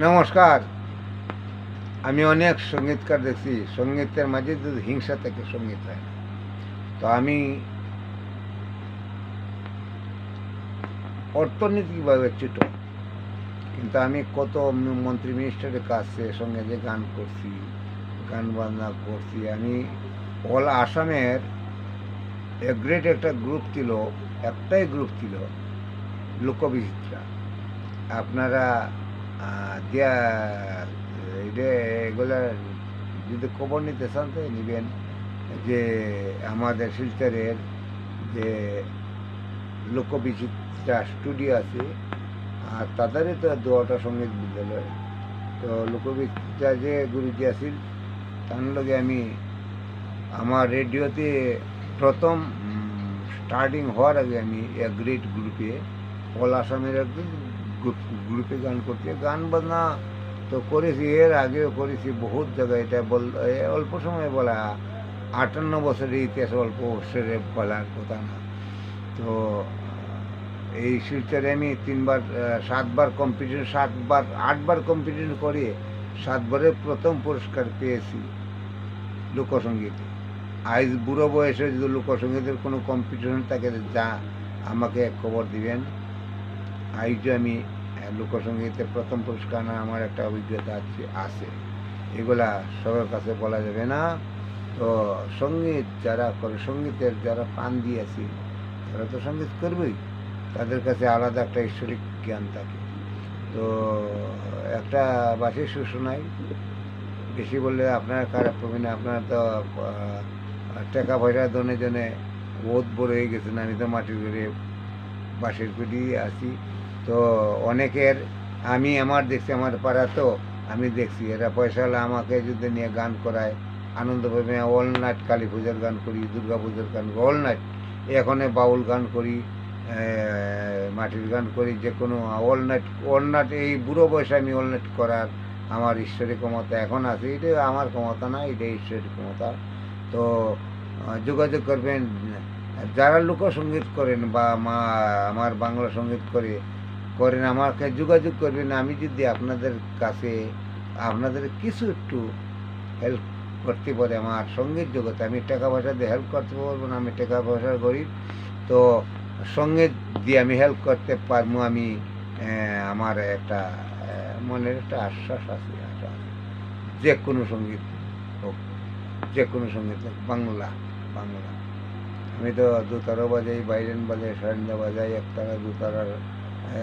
নমস্কার। আমি অনেক সঙ্গীতকার দেখছি, সঙ্গীতের মাঝে যদি হিংসা থেকে সঙ্গীত হয় না। তো আমি অর্থনৈতিকভাবে ছোট, কিন্তু আমি কত মন্ত্রী মিনিস্টারের কাছে সঙ্গে যে গান করছি, গান বাজনা করছি। আমি অল আসামের গ্রেট একটা গ্রুপ ছিল, একটাই গ্রুপ ছিল, লোকবিচিত্রা। আপনারা দিয়া এগুলা যদি খবর নিতে চান তো নিবেন, যে আমাদের শিলচরের যে লোকবিচিত্রা স্টুডিও আছে, আর তাদেরই তো দুটা সঙ্গীত বিদ্যালয়। তো লোকবিচিত্রা যে গুরুজি আছিল, তার লগে আমি আমার রেডিওতে প্রথম স্টার্টিং হওয়ার আগে আমি এক গ্রেট গ্রুপে, অল আসামের এক গ্রুপে গান করছি। গান বাজনা তো করেছি, এর আগেও করেছি বহুত জায়গায়। এটা অল্প সময় বলা, 58 বছরের ইতিহাস অল্প বছরে বলার কথা না। তো এই শিলচরে আমি 7বার কম্পিটিশন, 8বার কম্পিটিশন করে 7বারের প্রথম পুরস্কার পেয়েছি লোকসঙ্গীতে। আজ বুড়ো বয়সে যদি লোকসঙ্গীতের কোনো কম্পিটিশন থাকে, যা আমাকে খবর দিবেন। আজ আমি লোকসঙ্গীতে প্রথম পুরস্কার না, আমার একটা অভিজ্ঞতা আছে। এগুলা সবার কাছে বলা যাবে না। তো সঙ্গীত যারা করে, সঙ্গীতের যারা প্রাণ দিয়েছি, তারা তো সঙ্গীত করবেই, তাদের কাছে আলাদা একটা ঈশ্বরিক জ্ঞান থাকে। তো একটা বাসি সুর শোনাই, বেশি বললে আপনার খারাপ হবে না। আপনার তো টাকা পয়সা দনে জনে বহুত বড় হয়ে গেছেন, আমি তো মাটির ঘরে বাঁশের কুটি আছি। তো অনেকের আমি দেখছি, আমার পাড়া তো আমি দেখছি, এরা পয়সা হলে আমাকে যদি নিয়ে গান করায়, আনন্দ পাবে। অল নাইট কালী পূজার গান করি, দুর্গা পূজার গান করি, অল নাইট। এখানে বাউল গান করি, মাটির গান করি, যে কোনো অল নাইট। এই বুড়ো বয়সে আমি অল নাইট করার আমার ঈশ্বরিক ক্ষমতা এখন আছে। এটা আমার ক্ষমতা না, এটা ঈশ্বরিক ক্ষমতা। তো যোগাযোগ করবেন যারা লোকসঙ্গীত করেন বা আমার বাংলা সঙ্গীত করেন, আমাকে যোগাযোগ করবেন। আমি যদি আপনাদের কাছে আপনাদের কিছু একটু হেল্প করতে পারি আমার সঙ্গীত জগতে, আমি টাকা পয়সা দিয়ে হেল্প করতে পারবো না, আমি টাকা পয়সার গরিব। তো সঙ্গীত দিয়ে আমি হেল্প করতে পারবো। আমি আমার একটা মনের একটা আশ্বাস আছে, যে কোনো সঙ্গীত হোক, যে কোনো সঙ্গীত হোক, বাংলা। আমি তো দুতারও বাজাই, বাইরেন বাজাই, সারেন্দা বাজাই, একতারা, দুতারার,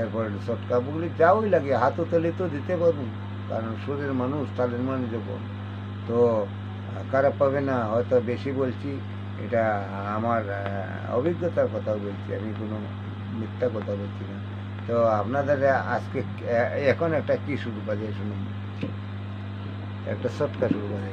এরপর চটকা, বুগলি যাওই লাগে, হাতও তলে তো দিতে পারবো, কারণ সুরের মানুষ, তালের মানুষ যখন। তো খারাপ পাবে না, হয়তো বেশি বলছি, এটা আমার অভিজ্ঞতার কথা বলছি, আমি কোনো মিথ্যা কথা বলছি না। তো আপনাদের আজকে এখন একটা কি সুর বাজাই শুনুন, একটা চটকা সুর বাজাই।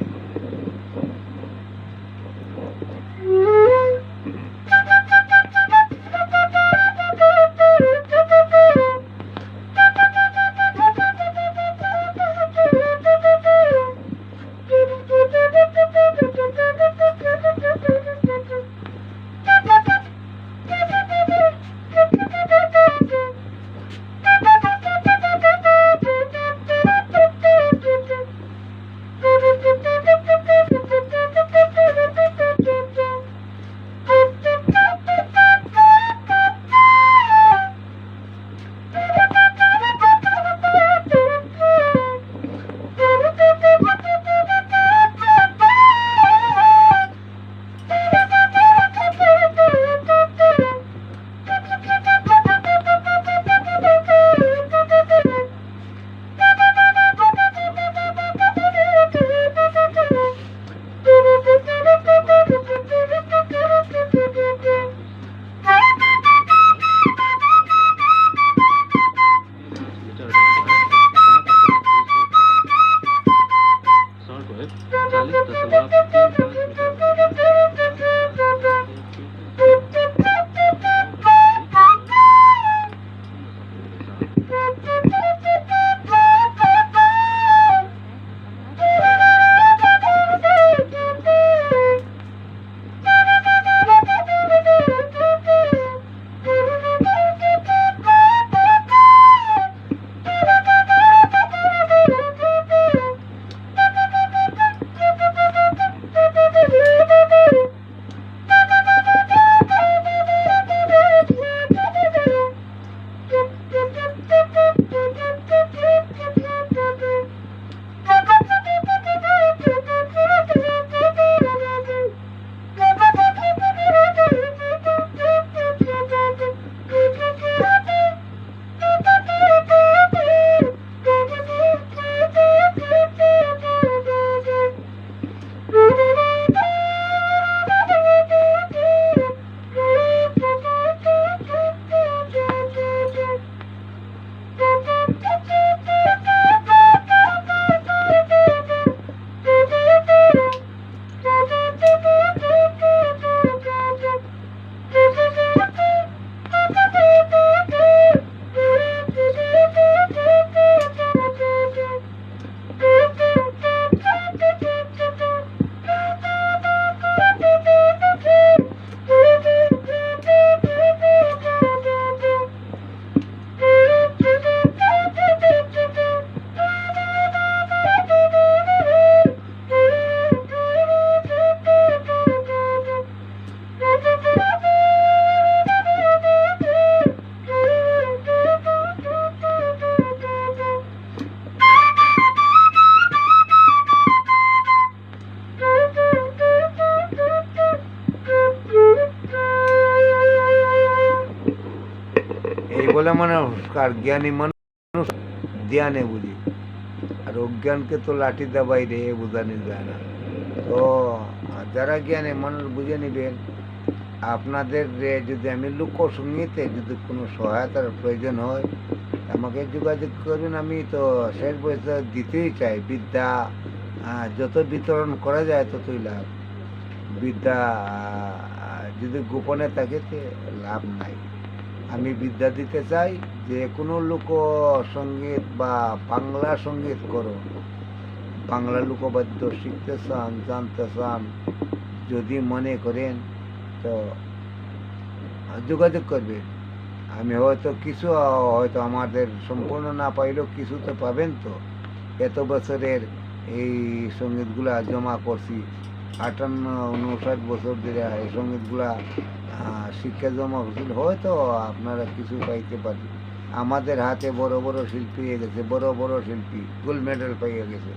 বলে মানুষ আর জ্ঞানী মানুষ ধ্যানে বুঝি, আর অজ্ঞানকে তো লাঠি দা বাইরে বোঝানো যায় না। তো যারা জ্ঞানী মানুষ বুঝে নেবেন। আপনাদের যদি আমি লোকসঙ্গীতে যদি কোনো সহায়তার প্রয়োজন হয় আমাকে যোগাযোগ করবেন। আমি তো শেষ বয়সে দিতেই চাই বিদ্যা, যত বিতরণ করা যায় ততই লাভ। বিদ্যা যদি গোপনে থাকে তে লাভ নাই। আমি বিদ্যা দিতে চাই, যে কোনো লোক সঙ্গীত বা বাংলা সঙ্গীত করো, বাংলা লোকবাদ্য শিখতে চান, জানতে চান, যদি মনে করেন তো যোগাযোগ করবেন। আমি হয়তো কিছু, হয়তো আমাদের সম্পূর্ণ না পাইলেও কিছু তো পাবেন। তো এত বছরের এই সঙ্গীতগুলা জমা করছি, 58-59 বছর ধরে এই সঙ্গীতগুলা শিক্ষা জমা করছিল, হয়তো আপনারা কিছু পাইতে পারেন। আমাদের হাতে বড় বড় শিল্পী গেছে, বড় বড় শিল্পী গোল্ড মেডেল পাইয়ে গেছে।